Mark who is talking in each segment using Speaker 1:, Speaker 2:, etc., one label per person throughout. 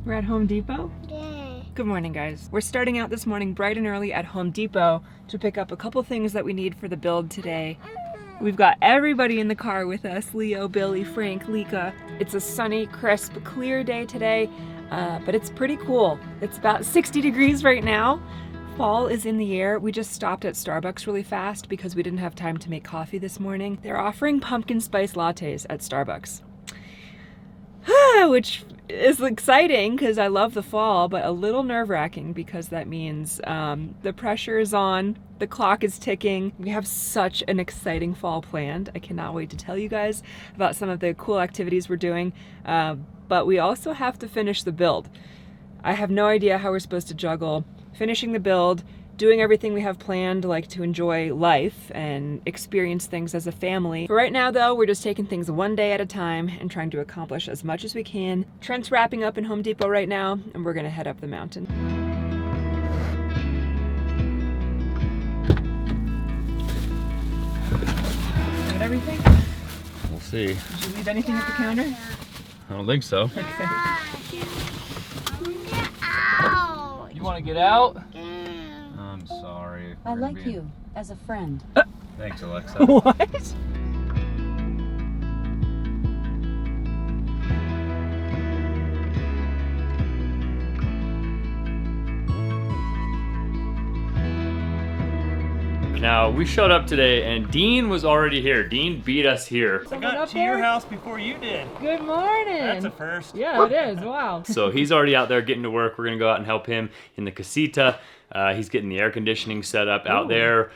Speaker 1: We're at Home Depot?
Speaker 2: Yeah.
Speaker 1: Good morning, guys. We're starting out this morning bright and early at Home Depot to pick up a couple things that we need for the build today. We've got everybody in the car with us, Leo, Billy, Frank, Lika. It's a sunny, crisp, clear day today, but it's pretty cool. It's about 60 degrees right now. Fall is in the air. We just stopped at Starbucks really fast because we didn't have time to make coffee this morning. They're offering pumpkin spice lattes at Starbucks. Which is exciting because I love the fall, but a little nerve-wracking because that means the pressure is on, the clock is ticking. We have such an exciting fall planned. I cannot wait to tell you guys about some of the cool activities we're doing, but we also have to finish the build. I have no idea how we're supposed to juggle finishing the build, doing everything we have planned, like to enjoy life and experience things as a family. For right now though, we're just taking things one day at a time and trying to accomplish as much as we can. Trent's wrapping up in Home Depot right now, and we're gonna head up the mountain. Got everything?
Speaker 3: We'll see.
Speaker 1: Did you leave anything at the counter?
Speaker 3: I don't think so.
Speaker 1: Okay.
Speaker 3: You want to get out? I'm sorry.
Speaker 4: I like you as a friend.
Speaker 3: Thanks, Alexa.
Speaker 1: What?
Speaker 3: Now, we showed up today and Dean was already here. Dean beat us here.
Speaker 5: I got to your house before you did.
Speaker 1: Good morning.
Speaker 5: That's a first.
Speaker 1: Yeah, it is. Wow.
Speaker 3: So he's already out there getting to work. We're gonna go out and help him in the casita. He's getting the air conditioning set up out there.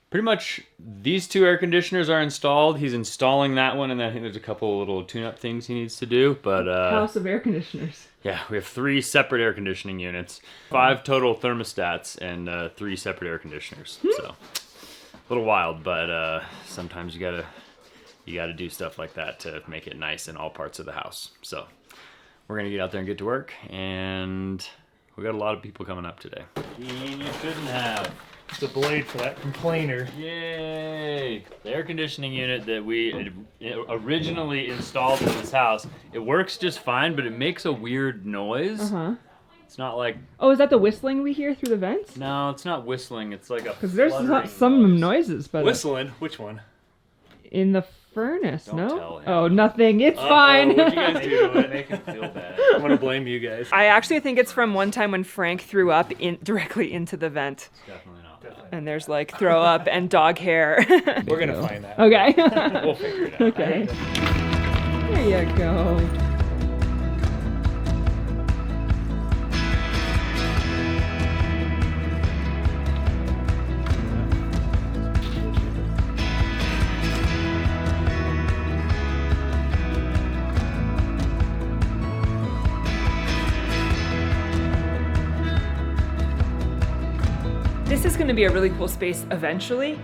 Speaker 3: Pretty much these two air conditioners are installed. He's installing that one, and then I think there's a couple little tune-up things he needs to do. But
Speaker 1: House of air conditioners.
Speaker 3: yeah, we have 3 separate air conditioning units, 5 total thermostats, and 3 separate air conditioners. So a little wild, but sometimes you gotta do stuff like that to make it nice in all parts of the house. So we're gonna get out there and get to work, and we got a lot of people coming up today. Dean, you shouldn't have.
Speaker 5: The blade for that complainer.
Speaker 3: Yay! The air conditioning unit that we originally installed in this house, it works just fine, but it makes a weird noise. It's not like...
Speaker 1: Oh, is that the whistling we hear through the vents?
Speaker 3: No, it's not whistling. It's like a
Speaker 1: Because there's some noises, but
Speaker 5: Whistling? Which one?
Speaker 1: in the furnace,
Speaker 3: Don't
Speaker 1: no?
Speaker 3: tell him.
Speaker 1: Oh, nothing. It's fine.
Speaker 3: What'd you guys do to it? Make him feel bad.
Speaker 5: I'm gonna blame you guys.
Speaker 1: I actually think it's from one time when Frank threw up directly into the vent.
Speaker 3: It's definitely not.
Speaker 1: And there's like throw up and dog hair.
Speaker 5: We're gonna find that.
Speaker 1: Okay.
Speaker 3: We'll figure it out.
Speaker 1: Okay. There you go. This is going to be a really cool space eventually.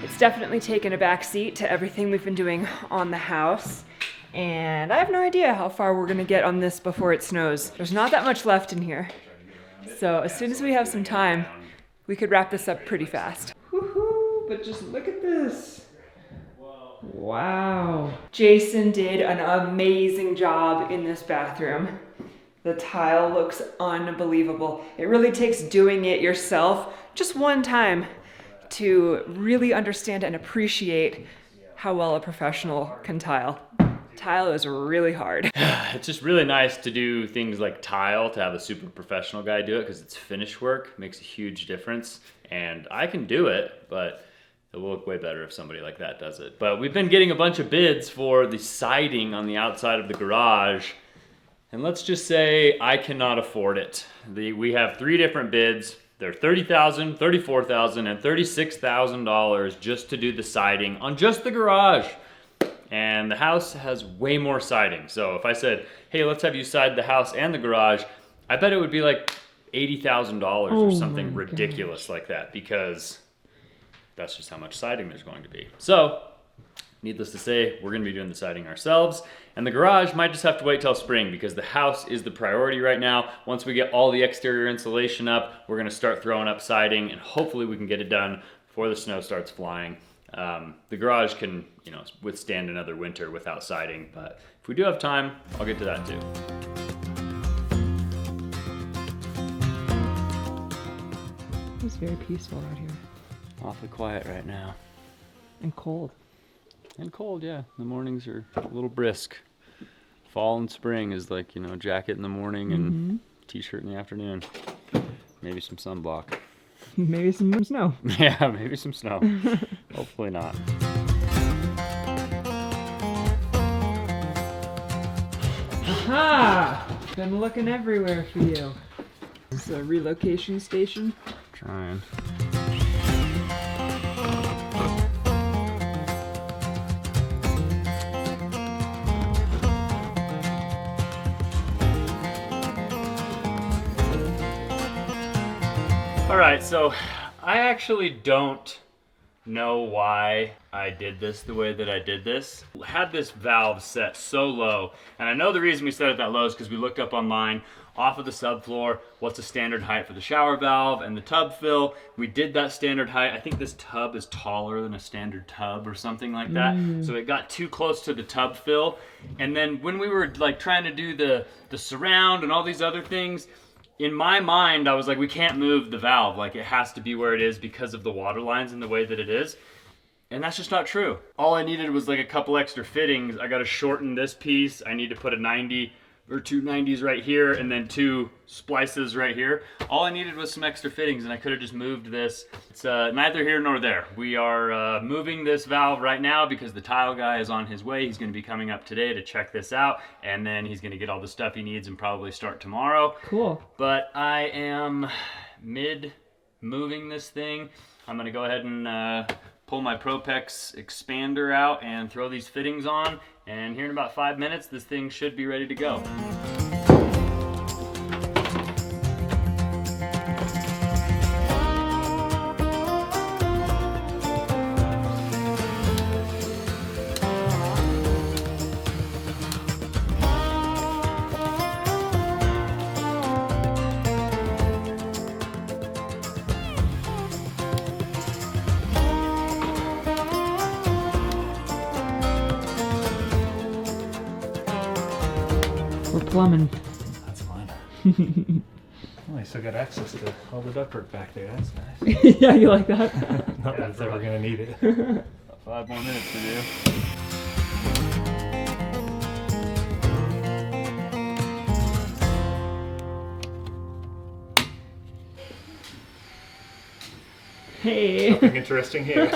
Speaker 1: It's definitely taken a back seat to everything we've been doing on the house. And I have no idea how far we're going to get on this before it snows. There's not that much left in here. So as soon as we have some time, we could wrap this up pretty fast. Woohoo! But just look at this. Wow. Jason did an amazing job in this bathroom. The tile looks unbelievable. It really takes doing it yourself just one time to really understand and appreciate how well a professional can tile. Tile is really hard.
Speaker 3: It's just really nice to do things like tile, to have a super professional guy do it, because it's finish work, makes a huge difference. And I can do it, but it will look way better if somebody like that does it. But we've been getting a bunch of bids for the siding on the outside of the garage. And let's just say I cannot afford it. We have 3 different bids. They're $30,000, $34,000, and $36,000 just to do the siding on just the garage. And the house has way more siding. So if I said, hey, let's have you side the house and the garage, I bet it would be like $80,000 or something ridiculous like that, because that's just how much siding there's going to be. So needless to say, we're gonna be doing the siding ourselves, and the garage might just have to wait till spring because the house is the priority right now. Once we get all the exterior insulation up, we're gonna start throwing up siding, and hopefully we can get it done before the snow starts flying. The garage can, withstand another winter without siding, but if we do have time, I'll get to that too.
Speaker 1: is very peaceful out here.
Speaker 3: Awfully quiet right now.
Speaker 1: And cold.
Speaker 3: And cold, yeah. The mornings are a little brisk. Fall and spring is like, you know, jacket in the morning and t-shirt in the afternoon. Maybe some sunblock.
Speaker 1: Maybe some snow.
Speaker 3: Yeah, maybe some snow. Hopefully not.
Speaker 1: Aha! Been looking everywhere for you. This is a relocation station.
Speaker 3: Trying. All right, so I actually don't know why I did this the way that I did this. Had this valve set so low, and I know the reason we set it that low is because we looked up online off of the subfloor what's the standard height for the shower valve and the tub fill. We did that standard height. I think this tub is taller than a standard tub or something like that. So it got too close to the tub fill. And then when we were like trying to do the surround and all these other things, in my mind, I was like, we can't move the valve. Like, it has to be where it is because of the water lines and the way that it is. And that's just not true. All I needed was like a couple extra fittings. I got to shorten this piece. I need to put a 90 or two 90s right here and then two splices right here. All I needed was some extra fittings and I could have just moved this. It's neither here nor there. We are moving this valve right now because the tile guy is on his way. He's going to be coming up today to check this out, and then he's going to get all the stuff he needs and probably start tomorrow.
Speaker 1: Cool.
Speaker 3: But I am mid moving this thing. I'm going to go ahead and pull my Propex expander out and throw these fittings on, and here in about 5 minutes this thing should be ready to go.
Speaker 1: We're plumbing.
Speaker 5: That's fine. Well, I still got access to all the ductwork back there. That's nice.
Speaker 1: Yeah, you like that?
Speaker 5: Not that it's ever gonna need it.
Speaker 3: About 5 more minutes to do.
Speaker 1: Hey.
Speaker 5: Nothing interesting here.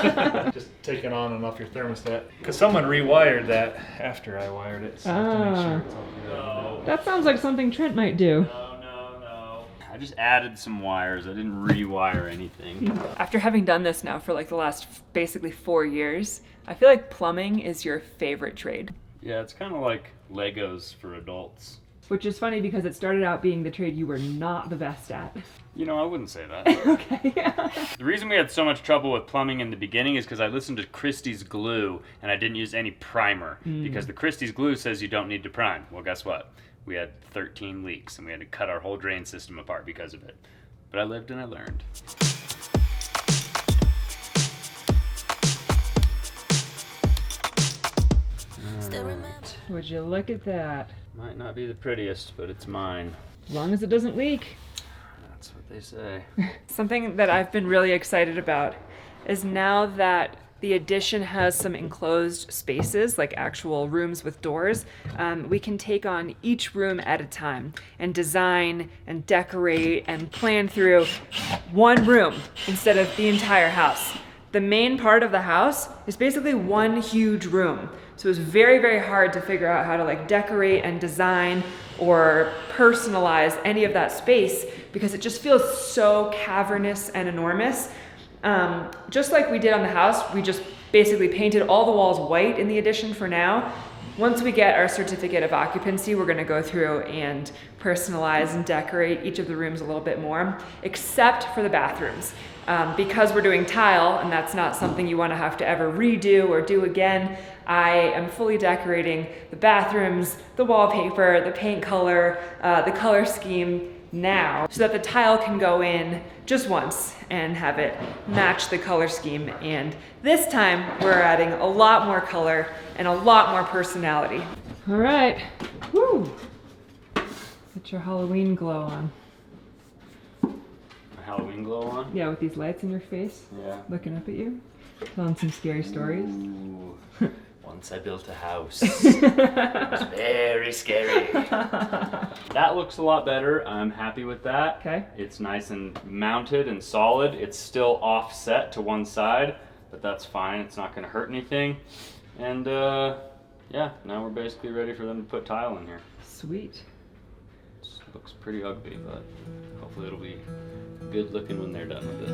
Speaker 5: Just taking on and off your thermostat. Because someone rewired that after I wired it, so I have to make sure it's all good.
Speaker 3: No.
Speaker 1: That sounds like something Trent might do.
Speaker 3: No. I just added some wires. I didn't rewire anything.
Speaker 1: After having done this now for like the last basically 4 years, I feel like plumbing is your favorite trade.
Speaker 3: Yeah, it's kind of like Legos for adults.
Speaker 1: Which is funny because it started out being the trade you were not the best at.
Speaker 3: You know, I wouldn't say that.
Speaker 1: Okay.
Speaker 3: The reason we had so much trouble with plumbing in the beginning is because I listened to Christie's glue and I didn't use any primer because the Christie's glue says you don't need to prime. Well, guess what? We had 13 leaks and we had to cut our whole drain system apart because of it. But I lived and I learned.
Speaker 1: Would you look at that?
Speaker 3: Might not be the prettiest, but it's mine.
Speaker 1: As long as it doesn't leak.
Speaker 3: That's what they say.
Speaker 1: Something that I've been really excited about is now that the addition has some enclosed spaces, like actual rooms with doors, we can take on each room at a time and design and decorate and plan through one room instead of the entire house. The main part of the house is basically one huge room. So it was very, very hard to figure out how to like decorate and design or personalize any of that space because it just feels so cavernous and enormous. Just like we did on the house, we just basically painted all the walls white in the addition for now. Once we get our certificate of occupancy, we're gonna go through and personalize and decorate each of the rooms a little bit more, except for the bathrooms. Because we're doing tile, and that's not something you wanna have to ever redo or do again, I am fully decorating the bathrooms, the wallpaper, the paint color, the color scheme now, so that the tile can go in just once and have it match the color scheme. And this time we're adding a lot more color and a lot more personality. All right, woo! Get your Halloween glow on.
Speaker 3: My Halloween sun glow on.
Speaker 1: Yeah, with these lights in your face,
Speaker 3: Yeah.
Speaker 1: looking up at you, telling some scary stories.
Speaker 3: Ooh. Once I built a house. It was very scary. That looks a lot better. I'm happy with that.
Speaker 1: Okay.
Speaker 3: It's nice and mounted and solid. It's still offset to one side, but that's fine. It's not going to hurt anything. And yeah, now we're basically ready for them to put tile in here.
Speaker 1: Sweet.
Speaker 3: It looks pretty ugly, but hopefully it'll be good looking when they're done with it.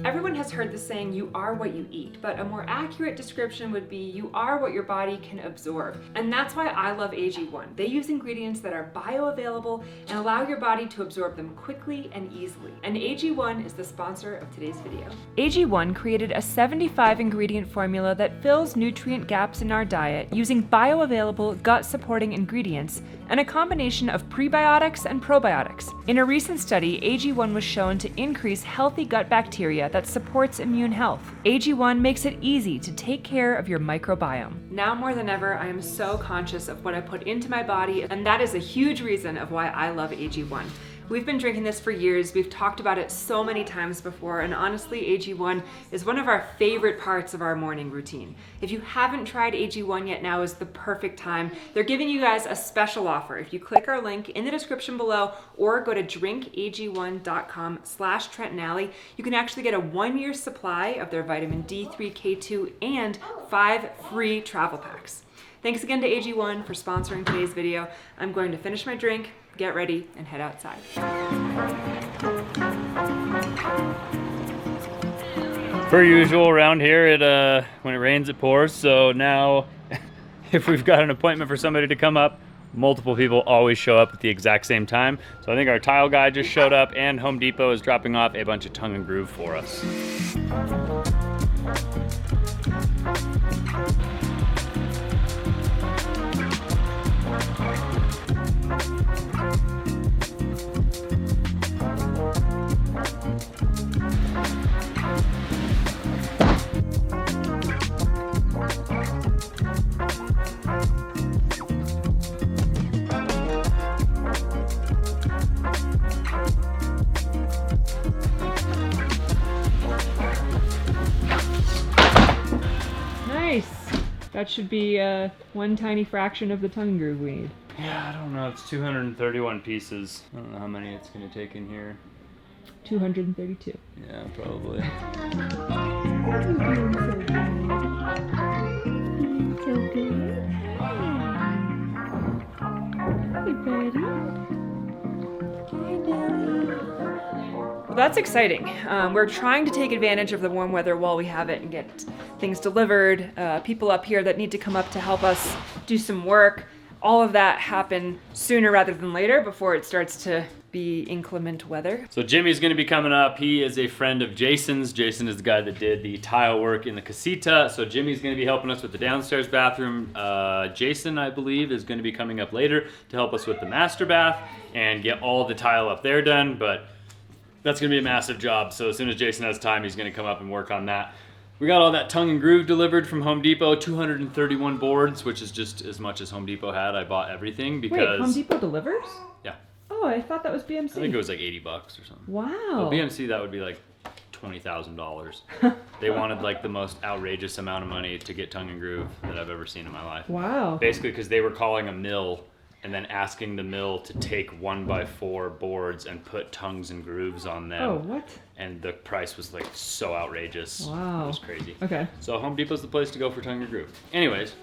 Speaker 1: Everyone has heard the saying, you are what you eat, but a more accurate description would be you are what your body can absorb. And that's why I love AG1. They use ingredients that are bioavailable and allow your body to absorb them quickly and easily. And AG1 is the sponsor of today's video. AG1 created a 75 ingredient formula that fills nutrient gaps in our diet using bioavailable gut supporting ingredients and a combination of prebiotics and probiotics. In a recent study, AG1 was shown to increase healthy gut bacteria that supports immune health. AG1 makes it easy to take care of your microbiome. Now more than ever, I am so conscious of what I put into my body, and that is a huge reason of why I love AG1. We've been drinking this for years. We've talked about it so many times before, and honestly, AG1 is one of our favorite parts of our morning routine. If you haven't tried AG1 yet, now is the perfect time. They're giving you guys a special offer. If you click our link in the description below or go to drinkag1.com/Trent Allie, you can actually get a 1-year supply of their vitamin D3, K2, and 5 free travel packs. Thanks again to AG1 for sponsoring today's video. I'm going to finish my drink, get ready, and head outside.
Speaker 3: Per usual around here, when it rains it pours, so now if we've got an appointment for somebody to come up, multiple people always show up at the exact same time. So I think our tile guy just showed up and Home Depot is dropping off a bunch of tongue and groove for us.
Speaker 1: Nice. That should be one tiny fraction of the tongue groove we need.
Speaker 3: Yeah, I don't know, it's 231 pieces. I don't know how many it's gonna take in here.
Speaker 1: 232.
Speaker 3: Yeah, probably.
Speaker 1: So good. Hey, buddy. Well, that's exciting. We're trying to take advantage of the warm weather while we have it and get things delivered. People up here that need to come up to help us do some work. All of that happen sooner rather than later before it starts to be inclement weather.
Speaker 3: So Jimmy's gonna be coming up. He is a friend of Jason's. Jason is the guy that did the tile work in the casita. So Jimmy's gonna be helping us with the downstairs bathroom. Jason, I believe, is gonna be coming up later to help us with the master bath and get all the tile up there done. But that's gonna be a massive job. So as soon as Jason has time, he's gonna come up and work on that. We got all that tongue and groove delivered from Home Depot, 231 boards, which is just as much as Home Depot had. I bought everything because...
Speaker 1: Wait, Home Depot delivers?
Speaker 3: Yeah.
Speaker 1: Oh, I thought that was BMC.
Speaker 3: I think it was like $80 or something.
Speaker 1: Wow.
Speaker 3: Well, BMC, that would be like $20,000. They wanted like the most outrageous amount of money to get tongue and groove that I've ever seen in my life.
Speaker 1: Wow.
Speaker 3: Basically because they were calling a mill and then asking the mill to take 1x4 boards and put tongues and grooves on them.
Speaker 1: Oh, what?
Speaker 3: And the price was like so outrageous.
Speaker 1: Wow.
Speaker 3: It was crazy.
Speaker 1: Okay.
Speaker 3: So Home Depot's the place to go for tongue and groove. Anyways,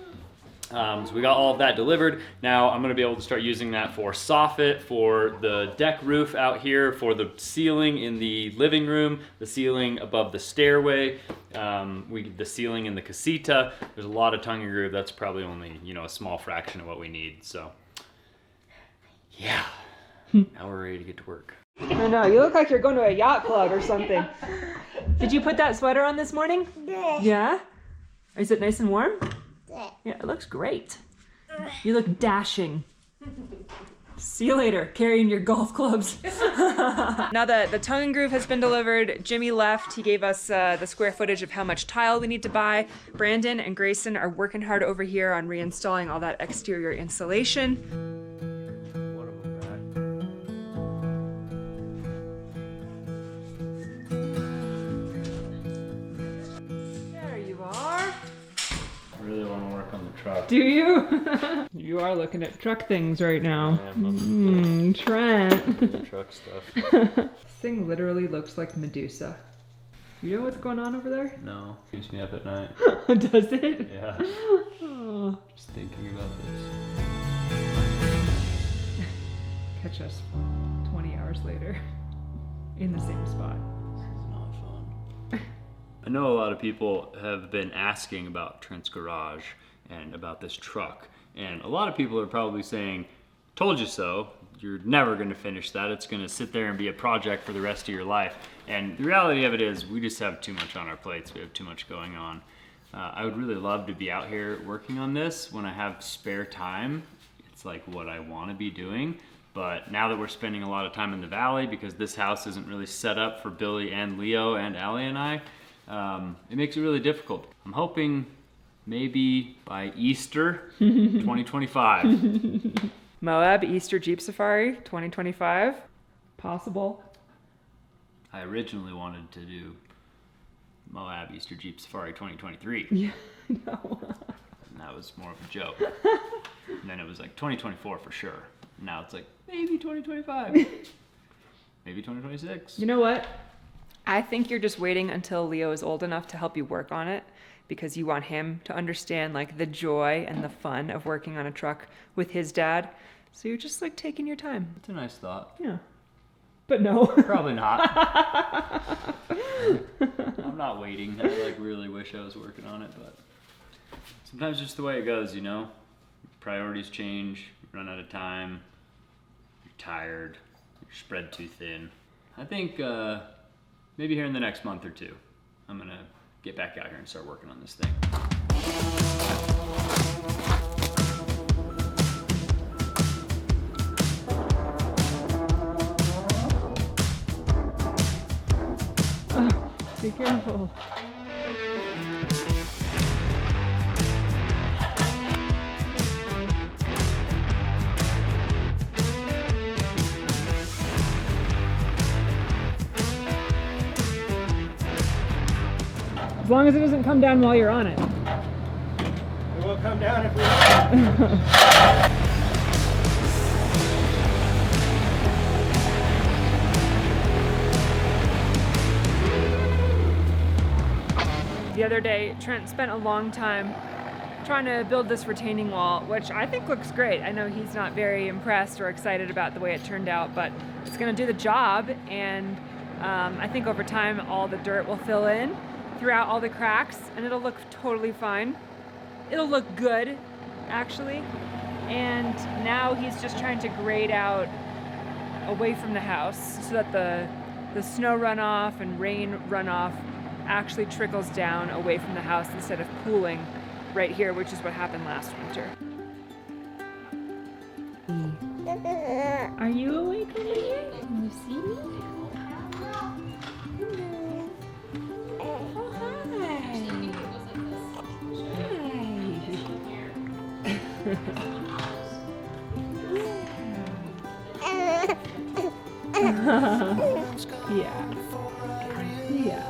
Speaker 3: so we got all of that delivered. Now I'm gonna be able to start using that for soffit, for the deck roof out here, for the ceiling in the living room, the ceiling above the stairway, the ceiling in the casita. There's a lot of tongue and groove. That's probably only, a small fraction of what we need. So yeah, now we're ready to get to work.
Speaker 1: I know, you look like you're going to a yacht club or something. Did you put that sweater on this morning? Yeah? Is it nice and warm? Yeah, it looks great. You look dashing. See you later, carrying your golf clubs. Now that the tongue and groove has been delivered, Jimmy left. He gave us the square footage of how much tile we need to buy. Brandon and Grayson are working hard over here on reinstalling all that exterior insulation. There you are.
Speaker 3: I really want to work on the truck.
Speaker 1: Do you? You are looking at truck things right now. Trent.
Speaker 3: The truck stuff.
Speaker 1: This thing literally looks like Medusa. You know what's going on over there?
Speaker 3: No, keeps me up at night.
Speaker 1: Does it?
Speaker 3: Yeah.
Speaker 1: Oh.
Speaker 3: Just thinking about this.
Speaker 1: Catch us 20 hours later in the same spot.
Speaker 3: This is not fun. I know a lot of people have been asking about Trent's garage and about this truck. And a lot of people are probably saying, told you so. You're never going to finish that. It's going to sit there and be a project for the rest of your life. And the reality of it is we just have too much on our plates. We have too much going on. I would really love to be out here working on this when I have spare time. It's like what I want to be doing. But now that we're spending a lot of time in the valley because this house isn't really set up for Billy and Leo and Allie and I, it makes it really difficult. I'm hoping maybe by Easter 2025.
Speaker 1: Moab Easter Jeep Safari 2025. Possible.
Speaker 3: I originally wanted to do Moab Easter Jeep Safari 2023.
Speaker 1: Yeah, no.
Speaker 3: And that was more of a joke. And then it was like 2024 for sure. Now it's like maybe 2025. Maybe 2026.
Speaker 1: You know what? I think you're just waiting until Leo is old enough to help you work on it because you want him to understand like the joy and the fun of working on a truck with his dad. So you're just like taking your time.
Speaker 3: It's a nice thought.
Speaker 1: Yeah. But no.
Speaker 3: Probably not. I'm not waiting. I like really wish I was working on it, but sometimes just the way it goes, you know? Priorities change, you run out of time, you're tired, you're spread too thin. I think maybe here in the next month or two, I'm gonna get back out here and start working on this thing.
Speaker 1: Be careful. As long as it doesn't come down while you're on it.
Speaker 5: It will come down if we
Speaker 1: The other day, Trent spent a long time trying to build this retaining wall, which I think looks great. I know he's not very impressed or excited about the way it turned out, but it's gonna do the job, and I think over time all the dirt will fill in throughout all the cracks, and it'll look totally fine. It'll look good, actually. And now he's just trying to grade out away from the house so that the snow runoff and rain runoff actually trickles down away from the house instead of pooling right here, which is what happened last winter. Are you awake over here? Can you see me? Oh, hi. Hi. Yeah. Yeah.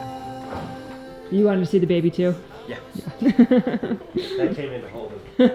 Speaker 1: You wanted to see the baby too?
Speaker 5: Yeah. That came in to hold him.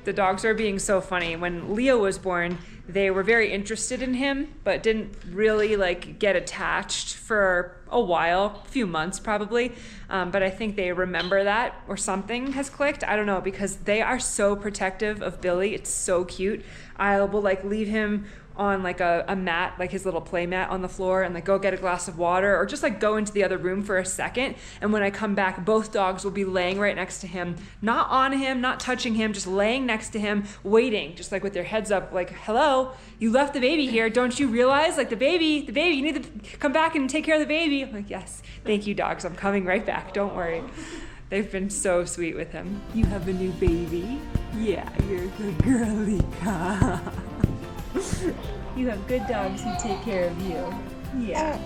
Speaker 1: The dogs are being so funny. When Leo was born, they were very interested in him, but didn't really like get attached for a while, a few months probably. But I think they remember that or something has clicked. I don't know, because they are so protective of Billy. It's so cute. I will like leave him on like a mat, like his little play mat on the floor, and like go get a glass of water or just like go into the other room for a second. And when I come back, both dogs will be laying right next to him, not on him, not touching him, just laying next to him, waiting, just like with their heads up, like, hello, you left the baby here. Don't you realize, like the baby, you need to come back and take care of the baby. I'm like, yes, thank you dogs. I'm coming right back. Don't worry. They've been so sweet with him. You have a new baby? Yeah, you're a good girly. You have good dogs who take care of you. Yeah.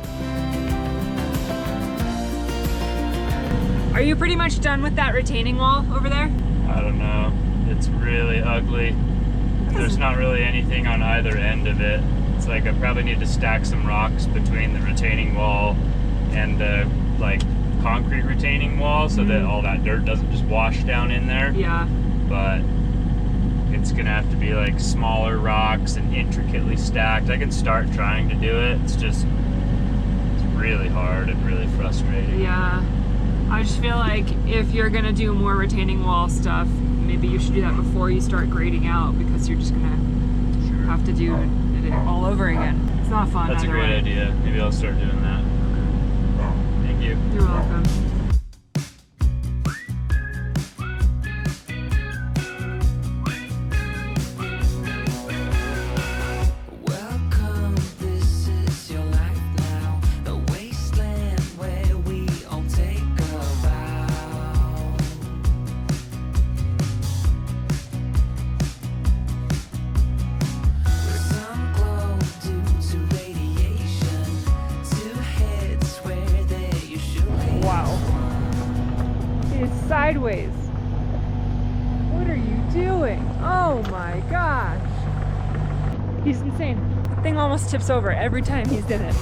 Speaker 1: Are you pretty much done with that retaining wall over there?
Speaker 3: I don't know. It's really ugly. There's not really anything on either end of it. It's like I probably need to stack some rocks between the retaining wall and the like concrete retaining wall so that all that dirt doesn't just wash down in there.
Speaker 1: Yeah.
Speaker 3: But it's gonna have to be like smaller rocks and intricately stacked. I can start trying to do it. It's really hard and really frustrating.
Speaker 1: Yeah. I just feel like if you're gonna do more retaining wall stuff, maybe you should do that before you start grading out, because you're just gonna have to do it all over again. It's not fun.
Speaker 3: That's a great idea. Maybe I'll start doing that. Thank you.
Speaker 1: You're welcome. Sideways. What are you doing? Oh my gosh. He's insane. The thing almost tips over every time he's in it.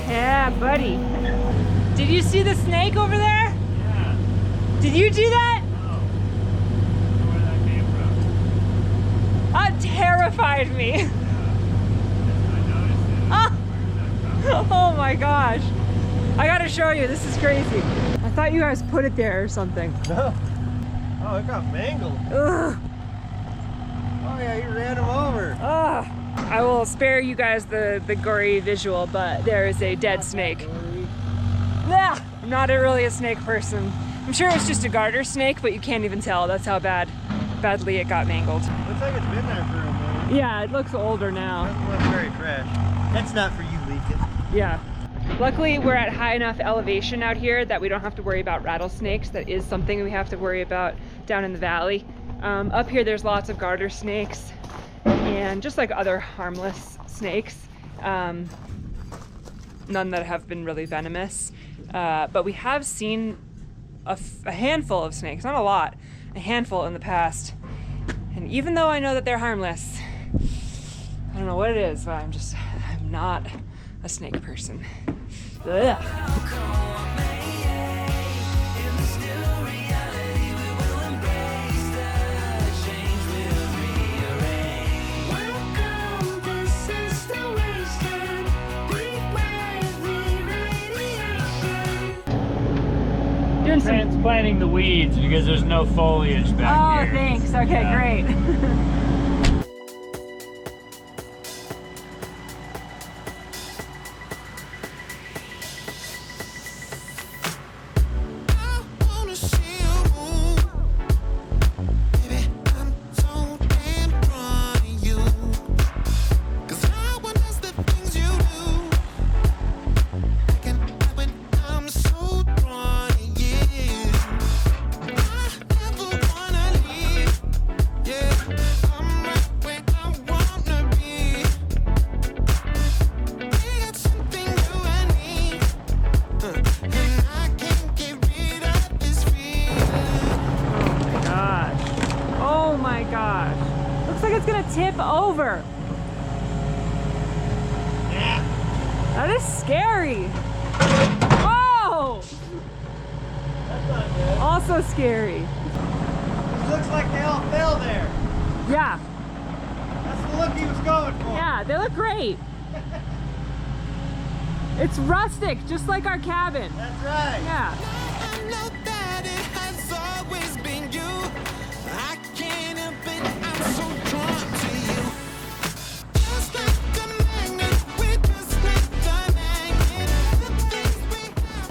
Speaker 1: Yeah, buddy. Did you see the snake over there?
Speaker 3: Yeah.
Speaker 1: Did you do that?
Speaker 3: No. I don't know where that came from.
Speaker 1: That terrified me.
Speaker 3: Yeah. I noticed it.
Speaker 1: Ah.
Speaker 3: Where did that come from?
Speaker 1: Oh my gosh. I gotta show you, this is crazy. I thought you guys put it there or something.
Speaker 5: No. Oh, it got mangled.
Speaker 1: Ugh.
Speaker 5: Oh yeah, you ran him over.
Speaker 1: Ugh. I will spare you guys the gory visual, but there is a dead snake. Nah, I'm not really a snake person. I'm sure it's just a garter snake, but you can't even tell. That's how badly it got mangled.
Speaker 5: Looks like it's been there for a minute.
Speaker 1: Yeah, it looks older now.
Speaker 5: Doesn't look very fresh. That's not for you, Leakin.
Speaker 1: Yeah. Luckily, we're at high enough elevation out here that we don't have to worry about rattlesnakes. That is something we have to worry about down in the valley. Up here, there's lots of garter snakes and just like other harmless snakes. None that have been really venomous. But we have seen a handful of snakes, not a lot, a handful in the past. And even though I know that they're harmless, I don't know what it is, but I'm not a snake person. Ugh.
Speaker 3: Transplanting the weeds because there's no foliage back here.
Speaker 1: Oh, thanks. Okay,
Speaker 3: Yeah.
Speaker 1: great. Tip over.
Speaker 5: Yeah.
Speaker 1: That is scary. Whoa!
Speaker 2: That's not good.
Speaker 1: Also scary.
Speaker 2: It looks like they all fell there.
Speaker 1: Yeah.
Speaker 2: That's the look he was going for.
Speaker 1: Yeah, they look great. It's rustic, just like our cabin.
Speaker 2: That's right.
Speaker 1: Yeah.
Speaker 6: I know that it has always been you. I can't help it, I'm so drawn to you. Just like the magnet, we just like the magnet. The things we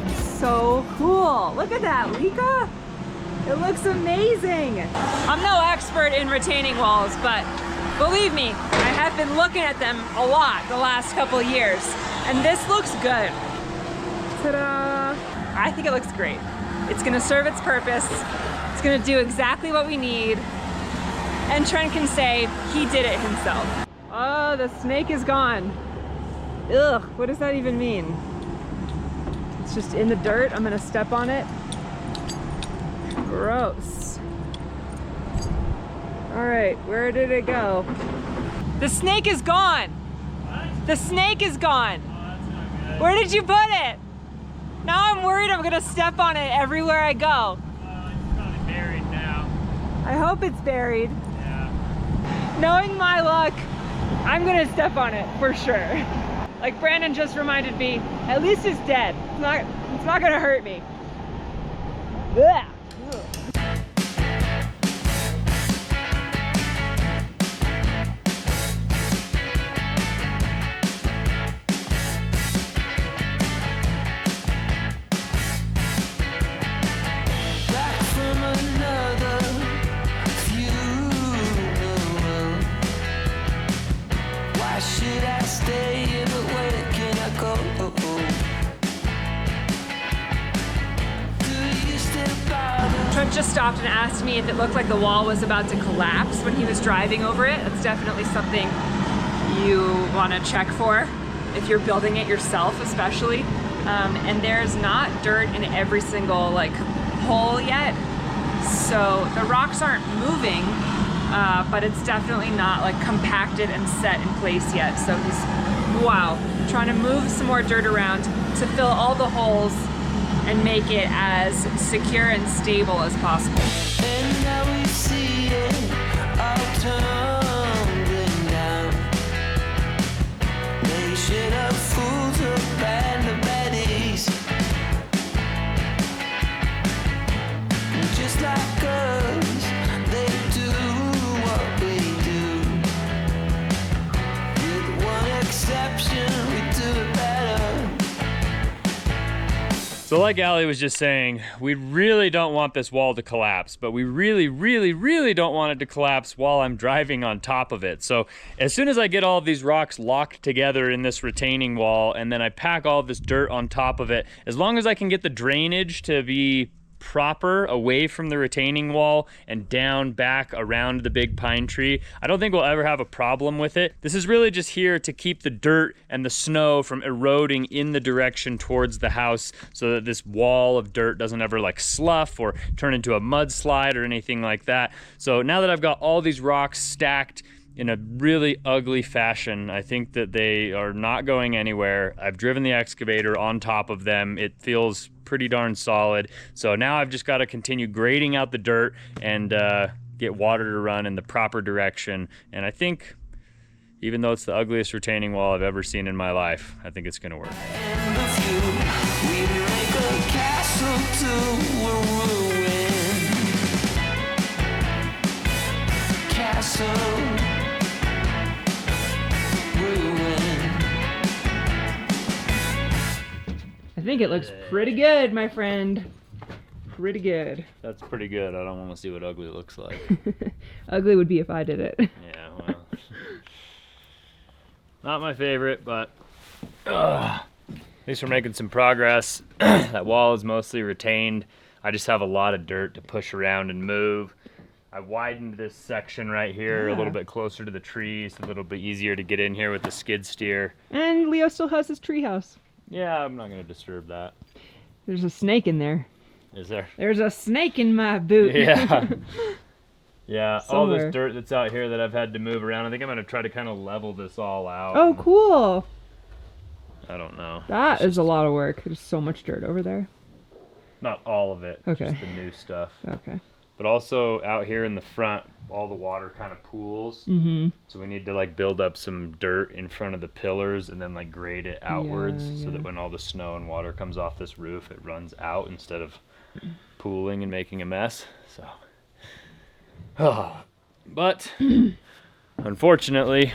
Speaker 6: have.
Speaker 1: So cool. Look at that, Lika. It looks amazing. I'm no expert in retaining walls, but believe me, I have been looking at them a lot the last couple of years, and this looks good. Ta-da! I think it looks great. It's gonna serve its purpose. It's gonna do exactly what we need. And Trent can say he did it himself. Oh, the snake is gone. Ugh, what does that even mean? It's just in the dirt. I'm gonna step on it. Gross. All right, where did it go? The snake is gone.
Speaker 5: What?
Speaker 1: The snake is gone.
Speaker 5: Oh, that's not good.
Speaker 1: Where did you put it? Now I'm worried I'm gonna step on it everywhere I go.
Speaker 5: It's probably buried now.
Speaker 1: I hope it's buried.
Speaker 5: Yeah.
Speaker 1: Knowing my luck, I'm gonna step on it for sure. Like Brandon just reminded me, at least it's dead. It's not gonna hurt me. Ugh.
Speaker 6: Back from another funeral. Why should I stay here, but where can I go? Do you still bother?
Speaker 1: Trent just stopped and asked me if it looked like the wall was about to collapse when he was driving over it. That's definitely something you want to check for if you're building it yourself, especially. And there's not dirt in every single like hole yet, so the rocks aren't moving, but it's definitely not like compacted and set in place yet. So he's, wow, trying to move some more dirt around to fill all the holes and make it as secure and stable as possible.
Speaker 6: And now we see it all tumbling down. Nation of fools, a band of baddies. Just like us, they do what we do. With one exception, we do it better.
Speaker 3: So like Allie was just saying, we really don't want this wall to collapse, but we really, really, really don't want it to collapse while I'm driving on top of it. So as soon as I get all of these rocks locked together in this retaining wall, and then I pack all this dirt on top of it, as long as I can get the drainage to be proper away from the retaining wall and down back around the big pine tree, I don't think we'll ever have a problem with it. This is really just here to keep the dirt and the snow from eroding in the direction towards the house, so that this wall of dirt doesn't ever like slough or turn into a mudslide or anything like that. So now that I've got all these rocks stacked in a really ugly fashion, I think that they are not going anywhere. I've driven the excavator on top of them. It feels pretty darn solid. So now I've just got to continue grading out the dirt and get water to run in the proper direction. And I think, even though it's the ugliest retaining wall I've ever seen in my life, I think it's gonna work.
Speaker 6: End of you, we make a castle to a ruin. Castle.
Speaker 1: I think it looks pretty good, my friend. Pretty good.
Speaker 3: That's pretty good. I don't want to see what ugly looks like.
Speaker 1: Ugly would be if I did it.
Speaker 3: Yeah, well, not my favorite, but at least we're making some progress. That wall is mostly retained. I just have a lot of dirt to push around and move. I widened this section right here a little bit closer to the trees, a little bit easier to get in here with the skid steer.
Speaker 1: And Leo still has his treehouse.
Speaker 3: Yeah, I'm not going to disturb that.
Speaker 1: There's a snake in there.
Speaker 3: Is there?
Speaker 1: There's a snake in my boot.
Speaker 3: Yeah. Yeah, all
Speaker 1: Somewhere.
Speaker 3: this dirt that's out here that I've had to move around, I think I'm going to try to kind of level this all out.
Speaker 1: Oh, cool.
Speaker 3: I don't know.
Speaker 1: That is a lot of work. There's so much dirt over there.
Speaker 3: Not all of it.
Speaker 1: Okay.
Speaker 3: Just the new stuff.
Speaker 1: Okay.
Speaker 3: But also out here in the front, all the water kind of pools.
Speaker 1: Mm-hmm.
Speaker 3: So we need to like build up some dirt in front of the pillars and then like grade it outwards so that when all the snow and water comes off this roof, it runs out instead of pooling and making a mess. So, but unfortunately,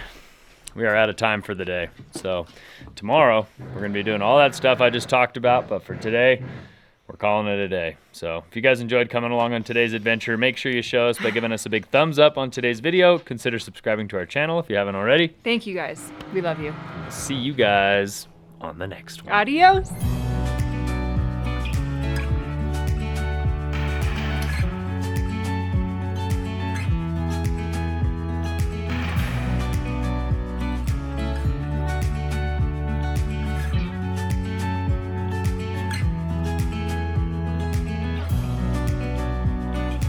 Speaker 3: we are out of time for the day. So tomorrow we're going to be doing all that stuff I just talked about, but for today, we're calling it a day. So if you guys enjoyed coming along on today's adventure, make sure you show us by giving us a big thumbs up on today's video. Consider subscribing to our channel if you haven't already.
Speaker 1: Thank you guys. We love you.
Speaker 3: See you guys on the next one.
Speaker 1: Adios.